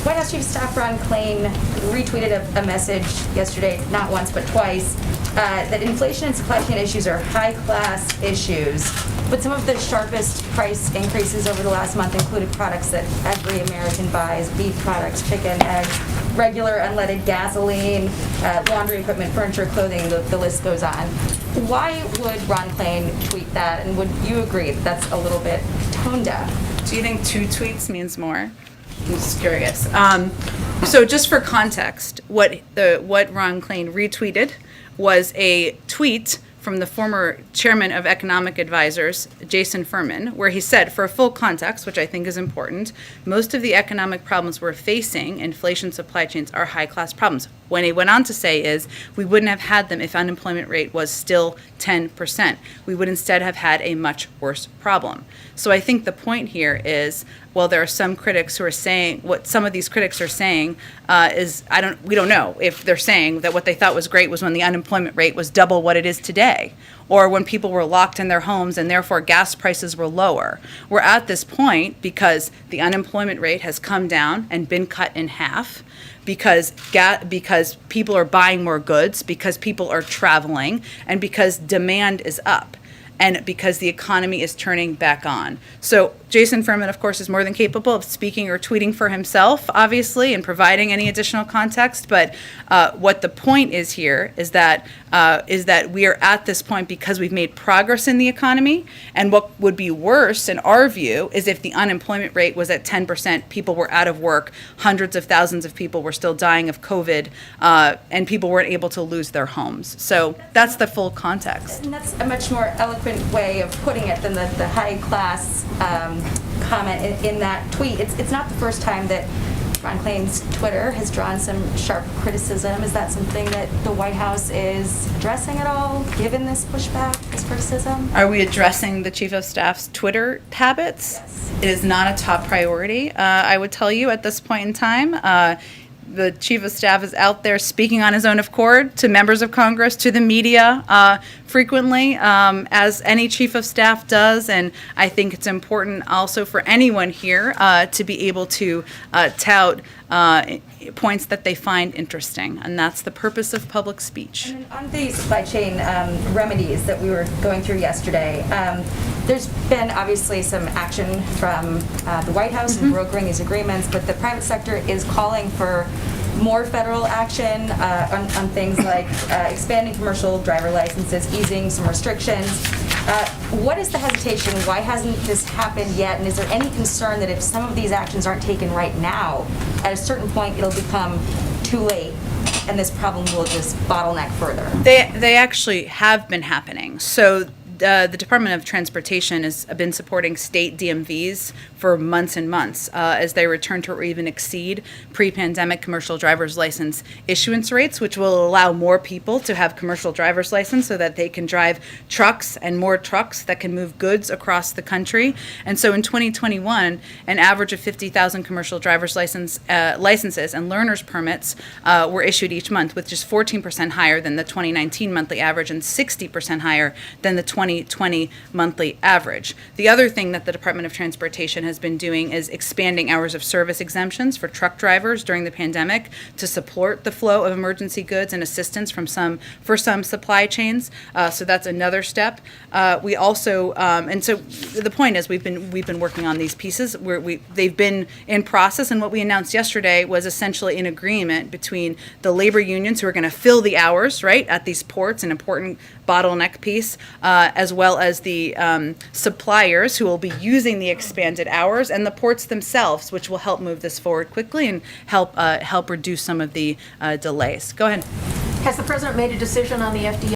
White House Chief of Staff Ron Klain retweeted a message yesterday, not once but twice, that inflation and supply chain issues are high-class issues. But some of the sharpest price increases over the last month included products that every American buys: beef products, chicken, eggs, regular unleaded gasoline, laundry equipment, furniture, clothing, the list goes on. Why would Ron Klain tweet that, and would you agree that that's a little bit tone deaf? Do you think 2 tweets means more? I'm just curious. So just for context, what Ron Klain retweeted was a tweet from the former chairman of economic advisors, Jason Furman, where he said, for full context, which I think is important, most of the economic problems we're facing, inflation, supply chains, are high-class problems. What he went on to say is, we wouldn't have had them if unemployment rate was still 10%. We would instead have had a much worse problem. So I think the point here is, well, there are some critics who are saying, what some of these critics are saying is, we don't know if they're saying that what they thought was great was when the unemployment rate was double what it is today, or when people were locked in their homes and therefore gas prices were lower. We're at this point because the unemployment rate has come down and been cut in half, because people are buying more goods, because people are traveling, and because demand is up, and because the economy is turning back on. So Jason Furman, of course, is more than capable of speaking or tweeting for himself, obviously, and providing any additional context. But what the point is here is that we are at this point because we've made progress in the economy. And what would be worse, in our view, is if the unemployment rate was at 10%, people were out of work, hundreds of thousands of people were still dying of COVID, and people weren't able to lose their homes. So that's the full context. And that's a much more eloquent way of putting it than the high-class comment in that tweet. It's not the first time that Ron Klain's Twitter has drawn some sharp criticism. Is that something that the White House is addressing at all, given this pushback, this criticism? Are we addressing the Chief of Staff's Twitter habits? Yes. It is not a top priority, I would tell you, at this point in time. The Chief of Staff is out there speaking on his own accord to members of Congress, to the media frequently, as any Chief of Staff does. And I think it's important also for anyone here to be able to tout points that they find interesting. And that's the purpose of public speech. And on the supply chain remedies that we were going through yesterday, there's been obviously some action from the White House in brokering these agreements, but the private sector is calling for more federal action on things like expanding commercial driver licenses, easing some restrictions. What is the hesitation? Why hasn't this happened yet? And is there any concern that if some of these actions aren't taken right now, at a certain point it'll become too late and this problem will just bottleneck further? They actually have been happening. So the Department of Transportation has been supporting state DMVs for months and months as they return to or even exceed pre-pandemic commercial driver's license issuance rates, which will allow more people to have commercial driver's license so that they can drive trucks and more trucks that can move goods across the country. And so in 2021, an average of 50,000 commercial driver's licenses and learner's permits were issued each month, which is 14% higher than the 2019 monthly average and 60% higher than the 2020 monthly average. The other thing that the Department of Transportation has been doing is expanding hours of service exemptions for truck drivers during the pandemic to support the flow of emergency goods and assistance for some supply chains. So that's another step. We also, and so the point is, we've been working on these pieces. They've been in process, and what we announced yesterday was essentially an agreement between the labor unions, who are going to fill the hours right at these ports, an important bottleneck piece, as well as the suppliers who will be using the expanded hours, and the ports themselves, which will help move this forward quickly and help reduce some of the delays. Go ahead. Has the president made a decision on the FDA